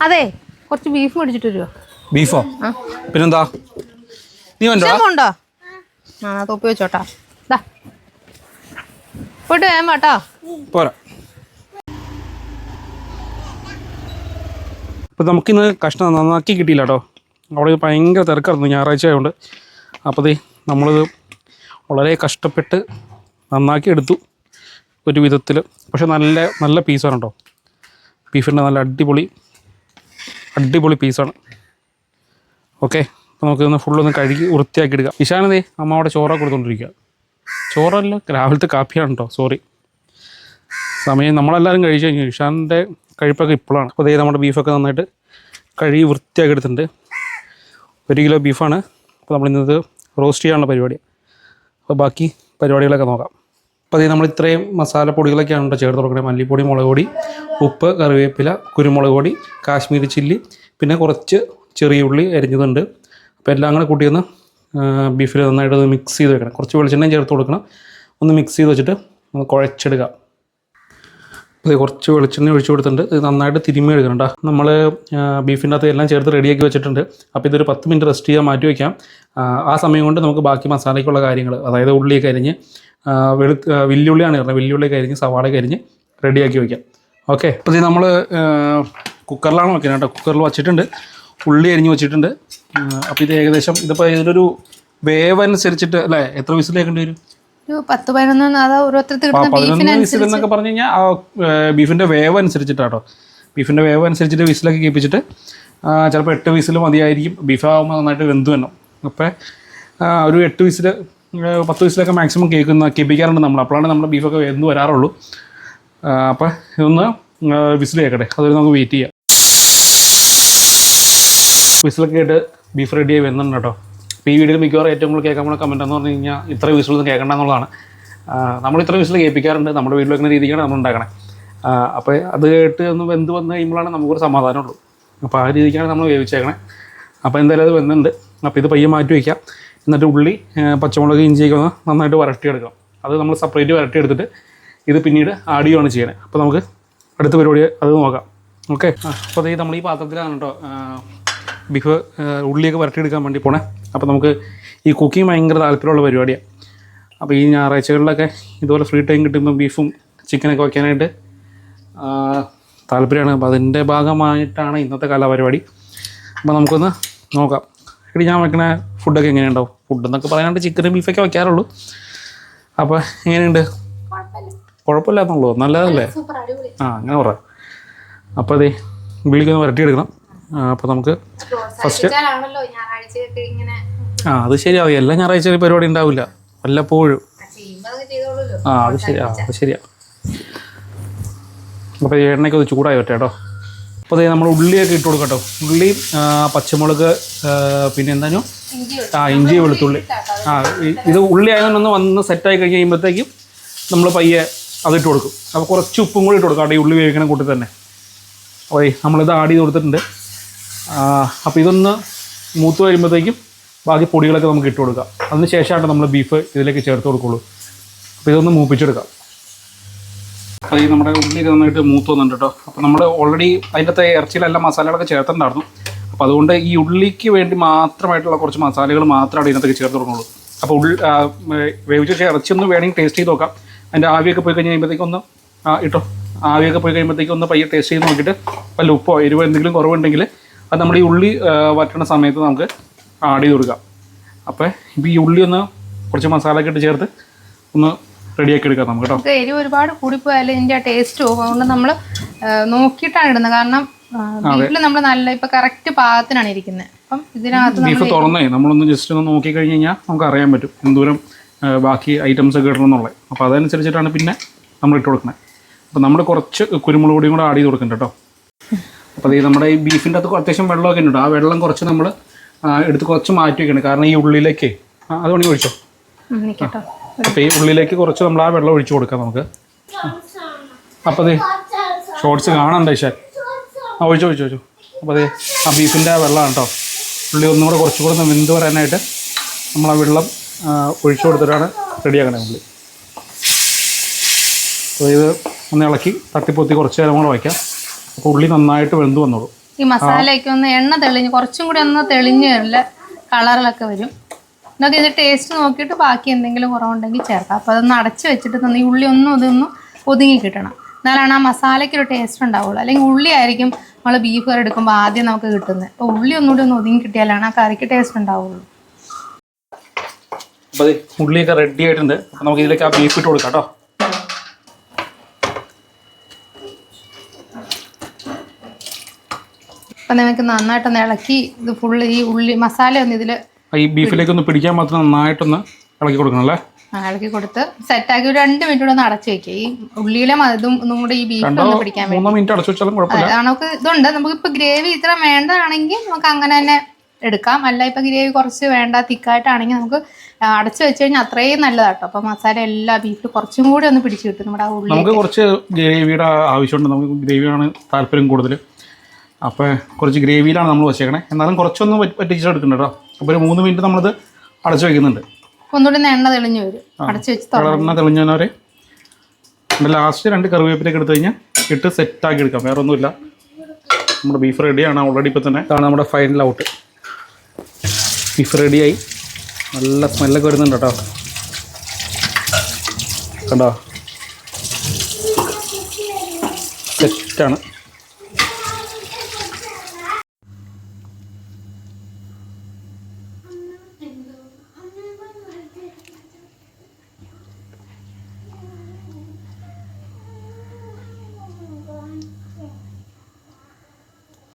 അതെ, കുറച്ച് ബീഫ് മേടിച്ചിട്ട് വരുമോ? ബീഫോ? പിന്നെന്താ, നീ ഉണ്ടോ? ആ, തൊപ്പി വെച്ചോട്ടാ. പോയിട്ട് വേഗം വാട്ടോ. പോരാ. അപ്പോൾ നമുക്കിന്ന് കഷ്ണം നന്നാക്കി കിട്ടിയില്ല കേട്ടോ. അവിടെ ഭയങ്കര തിരക്കായിരുന്നു ഞായറാഴ്ച ആയതുകൊണ്ട്. അപ്പോൾ നമ്മളിത് വളരെ കഷ്ടപ്പെട്ട് നന്നാക്കി എടുത്തു ഒരു വിധത്തിൽ. പക്ഷെ നല്ല നല്ല പീസാണ് കേട്ടോ. ബീഫിൻ്റെ നല്ല അടിപൊളി പീസാണ്. ഓക്കെ, അപ്പോൾ നമുക്കിതൊന്ന് ഫുള്ളൊന്ന് കഴുകി വൃത്തിയാക്കി എടുക്കാം. ഇഷാനതേ അമ്മ അവിടെ ചോറൊക്കെ കൊടുത്തുകൊണ്ടിരിക്കുക. ചോറല്ല, രാവിലത്തെ കാപ്പിയാണ് കേട്ടോ, സോറി. സമയം നമ്മളെല്ലാവരും കഴിച്ചു കഴിഞ്ഞു. ഇഷാൻ്റെ കഴിപ്പൊക്കെ ഇപ്പോഴാണ്. അപ്പോൾ നമ്മുടെ ബീഫൊക്കെ നന്നായിട്ട് കഴുകി വൃത്തിയാക്കി എടുത്തിട്ടുണ്ട്. 1 കിലോ ബീഫാണ്. അപ്പോൾ നമ്മളിന്നത് റോസ്റ്റ് ചെയ്യാനുള്ള പരിപാടിയാണ്. അപ്പോൾ ബാക്കി പരിപാടികളൊക്കെ നോക്കാം. അപ്പോൾ നമ്മൾ ഇത്രയും മസാലപ്പൊടികളൊക്കെയാണ് ചേർത്ത് കൊടുക്കുന്നത്. മല്ലിപ്പൊടി, മുളക് പൊടി, ഉപ്പ്, കറിവേപ്പില, കുരുമുളക് പൊടി, കാശ്മീരി ചില്ലി, പിന്നെ കുറച്ച് ചെറിയ ഉള്ളി അരിഞ്ഞതുണ്ട്. അപ്പോൾ എല്ലാം കൂടെ കൂട്ടിയൊന്ന് ബീഫിൽ നന്നായിട്ട് മിക്സ് ചെയ്ത് വെക്കണം. കുറച്ച് വെളിച്ചെണ്ണയും ചേർത്ത് കൊടുക്കണം. ഒന്ന് മിക്സ് ചെയ്ത് വെച്ചിട്ട് ഒന്ന് കുഴച്ചെടുക്കാം. അത് കുറച്ച് വെളിച്ചെണ്ണ ഒഴിച്ച് കൊടുത്തിട്ടുണ്ട്. ഇത് നന്നായിട്ട് തിരുമ്മി എടുക്കണം കേട്ടോ. നമ്മൾ ബീഫിൻ്റെ അകത്ത് എല്ലാം ചേർത്ത് റെഡിയാക്കി വെച്ചിട്ടുണ്ട്. അപ്പോൾ ഇതൊരു 10 മിനിറ്റ് റെസ്റ്റ് ചെയ്യാൻ മാറ്റി വയ്ക്കാം. ആ സമയം കൊണ്ട് നമുക്ക് ബാക്കി മസാലയ്ക്കുള്ള കാര്യങ്ങൾ, അതായത് ഉള്ളിയൊക്കെ അരിഞ്ഞ് വലിയുള്ളിയാണ് പറഞ്ഞത്, വലിയുള്ളിയൊക്കെ അരിഞ്ഞ് സവാളയൊക്കെ അരിഞ്ഞ് റെഡിയാക്കി വയ്ക്കാം. ഓക്കെ, അപ്പോൾ ഇത് നമ്മൾ കുക്കറിലാണ് വയ്ക്കുന്നത് കേട്ടോ. കുക്കറിൽ വച്ചിട്ടുണ്ട്, ഉള്ളി അരിഞ്ഞ് വെച്ചിട്ടുണ്ട്. അപ്പോൾ ഇത് ഏകദേശം ഇതിപ്പോൾ ഇതിലൊരു വേവ് അനുസരിച്ചിട്ട് അല്ലേ, എത്ര വിസിലേക്കേണ്ടി വരും? 10-11 വിസിൽ എന്നൊക്കെ പറഞ്ഞു കഴിഞ്ഞാൽ ആ ബീഫിൻ്റെ വേവ് അനുസരിച്ചിട്ടാട്ടോ. ബീഫിൻ്റെ വേവ് അനുസരിച്ചിട്ട് വിസിലൊക്കെ കേൾപ്പിച്ചിട്ട് ചിലപ്പോൾ 8 വിസിൽ മതിയായിരിക്കും. ബീഫാകുമ്പോൾ നന്നായിട്ട് വെന്തു തന്നെ. അപ്പോൾ ഒരു 8 വിസിൽ 10 വിസിലൊക്കെ മാക്സിമം കേൾപ്പിക്കാറുണ്ട് നമ്മൾ. അപ്പോഴാണ് നമ്മുടെ ബീഫൊക്കെ വെന്ത് വരാറുള്ളൂ. അപ്പോൾ ഇതൊന്ന് വിസിൽ കേൾക്കട്ടെ, അതൊരു നമുക്ക് വെയിറ്റ് ചെയ്യാം. വിസിലൊക്കെ ആയിട്ട് ബീഫ് റെഡിയായി വരുന്നുണ്ട് കേട്ടോ. അപ്പോൾ ഈ വീഡിയോയിൽ മിക്കവാറും ഏറ്റവും കൂടുതൽ കേൾക്കാൻ പോകുന്ന കമൻറ്റ് എന്ന് പറഞ്ഞു കഴിഞ്ഞാൽ ഇത്ര വിസിലൊന്നും കേൾക്കണ്ട എന്നുള്ളതാണ്. നമ്മൾ ഇത്ര വിസിൽ കേൾപ്പിക്കാറുണ്ട്, നമ്മുടെ വീട്ടിൽ വെക്കുന്ന രീതിക്കാണ് നമ്മൾ ഉണ്ടാക്കണേ. അപ്പോൾ അത് കേട്ട് ഒന്ന് വെന്ത് വന്ന് കഴിയുമ്പോഴാണ് നമുക്കൊരു സമാധാനമുള്ളൂ. അപ്പോൾ ആ രീതിക്കാണ് നമ്മൾ വേവിച്ചേക്കണേ. അപ്പോൾ എന്തായാലും അത് വെന്തുണ്ട്. അപ്പോൾ ഇത് പയ്യെ മാറ്റി വയ്ക്കാം. എന്നിട്ട് ഉള്ളി, പച്ചമുളക്, ഇഞ്ചിയൊക്കെ ഒന്ന് നന്നായിട്ട് വരട്ടിയെടുക്കണം. അത് നമ്മൾ സെപ്പറേറ്റ് വരട്ടിയെടുത്തിട്ട് ഇത് പിന്നീട് ആഡ് ചെയ്യുകയാണ് ചെയ്യണേ. അപ്പോൾ നമുക്ക് അടുത്ത പരിപാടി അത് നോക്കാം. ഓക്കെ, അപ്പോൾ നമ്മൾ ഈ പാത്രത്തിലാണ് കേട്ടോ ബീഫ് ഉള്ളിയൊക്കെ വരട്ടിയെടുക്കാൻ വേണ്ടി പോണേ. അപ്പോൾ നമുക്ക് ഈ കുക്കിംഗ് ഭയങ്കര താല്പര്യമുള്ള പരിപാടിയാണ്. അപ്പോൾ ഈ ഞായറാഴ്ചകളിലൊക്കെ ഇതുപോലെ ഫ്രീ ടൈം കിട്ടുമ്പോൾ ബീഫും ചിക്കനൊക്കെ വയ്ക്കാനായിട്ട് താല്പര്യമാണ്. അപ്പോൾ അതിൻ്റെ ഭാഗമായിട്ടാണ് ഇന്നത്തെ കലാപരിപാടി. അപ്പോൾ നമുക്കൊന്ന് നോക്കാം. എടി, ഞാൻ വയ്ക്കണ ഫുഡൊക്കെ എങ്ങനെയുണ്ടാവും? ഫുഡെന്നൊക്കെ പറയാനായിട്ട് ചിക്കനും ബീഫൊക്കെ വയ്ക്കാറുള്ളൂ. അപ്പോൾ എങ്ങനെയുണ്ട്? കുഴപ്പമില്ലാന്നുള്ളൂ, നല്ലതല്ലേ? അങ്ങനെ പറയാം. അപ്പോൾ അതെ ഉള്ളിക്കൊന്ന് വരട്ടിയെടുക്കണം. അപ്പോൾ നമുക്ക് ഫസ്റ്റ് അത് ശരിയാവും. എല്ലാ ഞായറാഴ്ച പരിപാടി ഉണ്ടാവില്ല, വല്ലപ്പോഴും. അത് ശരിയാ. അപ്പോൾ എണ്ണയ്ക്ക് ഒന്ന് ചൂടായി വരട്ടെ കേട്ടോ. അപ്പോൾ അതെ നമ്മൾ ഉള്ളിയൊക്കെ ഇട്ട് കൊടുക്കാം കേട്ടോ. ഉള്ളി, പച്ചമുളക്, പിന്നെ എന്താണോ ഇഞ്ചി, വെളുത്തുള്ളി. ഇത് ഉള്ളി ആയതുകൊണ്ടൊന്ന് വന്ന് സെറ്റായി കഴിഞ്ഞ് കഴിയുമ്പോഴത്തേക്കും നമ്മൾ പയ്യെ അതിട്ട് കൊടുക്കും. അപ്പോൾ കുറച്ച് ഉപ്പും കൂടി ഇട്ട് കൊടുക്കാം കേട്ടോ, ഈ ഉള്ളി വേവിക്കണ കൂട്ടി തന്നെ. ഓയ് നമ്മളിത് ആഡ് ചെയ്ത് കൊടുത്തിട്ടുണ്ട്. അപ്പോൾ ഇതൊന്ന് മൂത്ത് വരുമ്പോഴത്തേക്കും ബാക്കി പൊടികളൊക്കെ നമുക്ക് ഇട്ട് കൊടുക്കാം. അതിന് ശേഷമാണ് നമ്മൾ ബീഫ് ഇതിലേക്ക് ചേർത്ത് കൊടുക്കുള്ളൂ. അപ്പോൾ ഇതൊന്ന് മൂപ്പിച്ചെടുക്കാം. അപ്പോൾ ഈ നമ്മുടെ ഉള്ളിയൊക്കെ നന്നായിട്ട് മൂത്ത് വന്നിട്ടുണ്ട് കേട്ടോ. അപ്പോൾ നമ്മൾ ഓൾറെഡി അതിൻ്റെ ഇറച്ചിയിലെല്ലാം മസാലകളൊക്കെ ചേർത്തിട്ടുണ്ടായിരുന്നു. അപ്പോൾ അതുകൊണ്ട് ഈ ഉള്ളിക്ക് വേണ്ടി മാത്രമായിട്ടുള്ള കുറച്ച് മസാലകൾ മാത്രമാണ് ഇതിനകത്തേക്ക് ചേർത്ത് കൊടുക്കുള്ളൂ. അപ്പോൾ വേവിച്ച ഇറച്ചി ഒന്ന് വേണമെങ്കിൽ ടേസ്റ്റ് ചെയ്ത് നോക്കാം. അതിൻ്റെ ആവിയൊക്കെ പോയി കഴിഞ്ഞ് കഴിയുമ്പോഴത്തേക്കും ഒന്ന് ഇട്ടോ, ആവിയൊക്കെ പോയി കഴിയുമ്പോഴത്തേക്കും ഒന്ന് പയ്യെ ടേസ്റ്റ് ചെയ്ത് നോക്കിയിട്ട് വല്ല ഉപ്പോ എരിവോ എന്തെങ്കിലും കുറവുണ്ടെങ്കിൽ അത് നമ്മൾ ഈ ഉള്ളി വറ്റുന്ന സമയത്ത് നമുക്ക് ആഡ് ചെയ്ത് കൊടുക്കാം. അപ്പോൾ ഇപ്പോൾ ഈ ഉള്ളി ഒന്ന് കുറച്ച് മസാലയൊക്കെ ഇട്ട് ചേർത്ത് ഒന്ന് റെഡിയാക്കി എടുക്കാം നമുക്ക് കേട്ടോ. എരിവ് ഒരുപാട് കൂടിപ്പോയാലും ഇതിൻ്റെ ടേസ്റ്റ് പോകും. അതുകൊണ്ട് നമ്മൾ നോക്കിയിട്ടാണ് ഇടുന്നത്. കാരണം ബീഫിൽ നമ്മൾ നല്ല ഇപ്പം കറക്റ്റ് പാകത്തിനാണ് ഇരിക്കുന്നത്. അപ്പം ഇതിനകത്ത് ബീഫ് തുറന്നേ നമ്മളൊന്ന് ജസ്റ്റ് ഒന്ന് നോക്കി കഴിഞ്ഞ് കഴിഞ്ഞാൽ നമുക്ക് അറിയാൻ പറ്റും എന്തോരം ബാക്കി ഐറ്റംസ് ഒക്കെ ഇടണം എന്നുള്ളത്. അപ്പോൾ അതനുസരിച്ചിട്ടാണ് പിന്നെ നമ്മൾ ഇട്ട് കൊടുക്കുന്നത്. അപ്പോൾ നമ്മൾ കുറച്ച് കുരുമുളക് പൊടിയും കൂടെ ആഡ് ചെയ്ത് കൊടുക്കുന്നുണ്ട് കേട്ടോ. അപ്പോൾ അത് നമ്മുടെ ഈ ബീഫിൻ്റെ അകത്ത് അത്യാവശ്യം വെള്ളമൊക്കെ ഉണ്ട്. ആ വെള്ളം കുറച്ച് നമ്മൾ എടുത്ത് കുറച്ച് മാറ്റി വയ്ക്കണം. കാരണം ഈ ഉള്ളിലേക്ക് അത് വേണമെങ്കിൽ ഒഴിച്ചോ. അപ്പോൾ ഈ ഉള്ളിലേക്ക് കുറച്ച് നമ്മൾ ആ വെള്ളം ഒഴിച്ചു കൊടുക്കാം നമുക്ക്. അപ്പോൾ അതെ ഷോർട്സ് കാണണ്ട ഇഷാൻ. ഒഴിച്ചോ. അപ്പോൾ അതെ ആ ബീഫിൻ്റെ ആ വെള്ളമാണ് കേട്ടോ. ഉള്ളി ഒന്നും കൂടെ കുറച്ചുകൂടെ ഒന്ന് വെന്ത് വരാനായിട്ട് നമ്മൾ ആ വെള്ളം ഒഴിച്ചു കൊടുത്തിട്ടാണ് റെഡിയാക്കണേ ഉള്ളി. അപ്പോൾ ഇത് ഒന്ന് ഇളക്കി തട്ടിപ്പൊത്തി കുറച്ച് നേരം കൂടെ വയ്ക്കാം. അപ്പോൾ ഉള്ളി നന്നായിട്ട് വെന്ത് വന്നോളൂ. ഈ മസാലയൊക്കെ ഒന്ന് എണ്ണ തെളിഞ്ഞ് കുറച്ചും കൂടി ഒന്ന് തെളിഞ്ഞ് വരില്ല കളറിലൊക്കെ വരും. എന്നൊക്കെ ഇത് ടേസ്റ്റ് നോക്കിയിട്ട് ബാക്കി എന്തെങ്കിലും കുറവുണ്ടെങ്കിൽ ചേർക്കാം. അപ്പോൾ അതൊന്ന് അടച്ച് വെച്ചിട്ട് ഈ ഉള്ളി ഇതൊന്ന് ഒതുങ്ങി കിട്ടണം. എന്നാലാണ് ആ മസാലയ്ക്കൊരു ടേസ്റ്റ് ഉണ്ടാവുള്ളൂ. അല്ലെങ്കിൽ ഉള്ളി ആയിരിക്കും നമ്മൾ ബീഫ് കറി എടുക്കുമ്പോൾ ആദ്യം നമുക്ക് കിട്ടുന്നത്. അപ്പോൾ ഉള്ളി ഒന്നുകൂടി ഒന്ന് ഒതുങ്ങി കിട്ടിയാലാണ് ആ കറിക്ക് ടേസ്റ്റ് ഉണ്ടാവുള്ളൂ. അപ്പോൾ ഉള്ളിയൊക്കെ റെഡി ആയിട്ടുണ്ട്. അപ്പോൾ നമുക്ക് ഇതിലേക്ക് ആ ബീഫ് ഇട്ട് കൊടുക്കാം കേട്ടോ. അപ്പം നമുക്ക് നന്നായിട്ടൊന്ന് ഇളക്കി ഇത് ഫുള്ള് ഈ ഉള്ളി മസാല ഒന്ന് ഇതിൽ ഈ ബീഫിലേക്കൊന്ന് പിടിക്കാൻ മാത്രം നന്നായിട്ടൊന്ന് ഇളക്കി കൊടുക്കണം അല്ലേ? ഇളക്കി കൊടുത്ത് സെറ്റാക്കി ഒരു 2 മിനിറ്റ് കൂടെ ഒന്ന് അടച്ചു വെക്കുക. ഈ ഉള്ളിയിലെ ഇതും ഒന്നും കൂടെ ഈ ബീഫ് ഒന്ന് പിടിക്കാൻ വേണ്ടി 3 മിനിറ്റ് അടച്ചു വെച്ചാലും കുഴപ്പമില്ല. നമുക്ക് ഇതുണ്ട്. നമുക്കിപ്പോൾ ഗ്രേവി ഇത്ര വേണ്ടതാണെങ്കിൽ നമുക്ക് അങ്ങനെ തന്നെ എടുക്കാം. അല്ല ഇപ്പം ഗ്രേവി കുറച്ച് വേണ്ട തിക്കായിട്ടാണെങ്കിൽ നമുക്ക് അടച്ചു വെച്ച് കഴിഞ്ഞാൽ അത്രയും നല്ലതാട്ടോ. അപ്പം മസാല എല്ലാ ബീഫിൽ കുറച്ചും കൂടി ഒന്ന് പിടിച്ച് കിട്ടും നമ്മുടെ ആ ഉള്ളി. നമുക്ക് കുറച്ച് ഗ്രേവിയുടെ ആവശ്യമുണ്ട്. നമുക്ക് ഗ്രേവിയാണ് താല്പര്യം കൂടുതൽ. അപ്പോൾ കുറച്ച് ഗ്രേവിയിലാണ് നമ്മൾ വെച്ചേക്കണേ. എന്നാലും കുറച്ചൊന്ന് പറ്റിച്ചെടുക്കുന്നുണ്ട് കേട്ടോ. അപ്പോൾ ഒരു 3 മിനിറ്റ് നമ്മളിത് അടച്ചു വയ്ക്കുന്നുണ്ട്. ഒന്നുകൂടി എണ്ണ തെളിഞ്ഞ് വരും. അടച്ചു വെച്ച് എണ്ണ തെളിഞ്ഞവരെ ലാസ്റ്റ് 2 കറിവേപ്പിലേക്ക് എടുത്തു കഴിഞ്ഞാൽ ഇട്ട് സെറ്റാക്കി എടുക്കാം. വേറെ ഒന്നുമില്ല. നമ്മുടെ ബീഫ് റെഡിയാണ് ഓൾറെഡി. ഇപ്പോൾ തന്നെ ഇതാണ് നമ്മുടെ ഫൈനൽ ഔട്ട്. ബീഫ് റെഡിയായി. നല്ല സ്മെല്ലൊക്കെ വരുന്നുണ്ട് കേട്ടോ. കണ്ടോ, സെറ്റാണ്.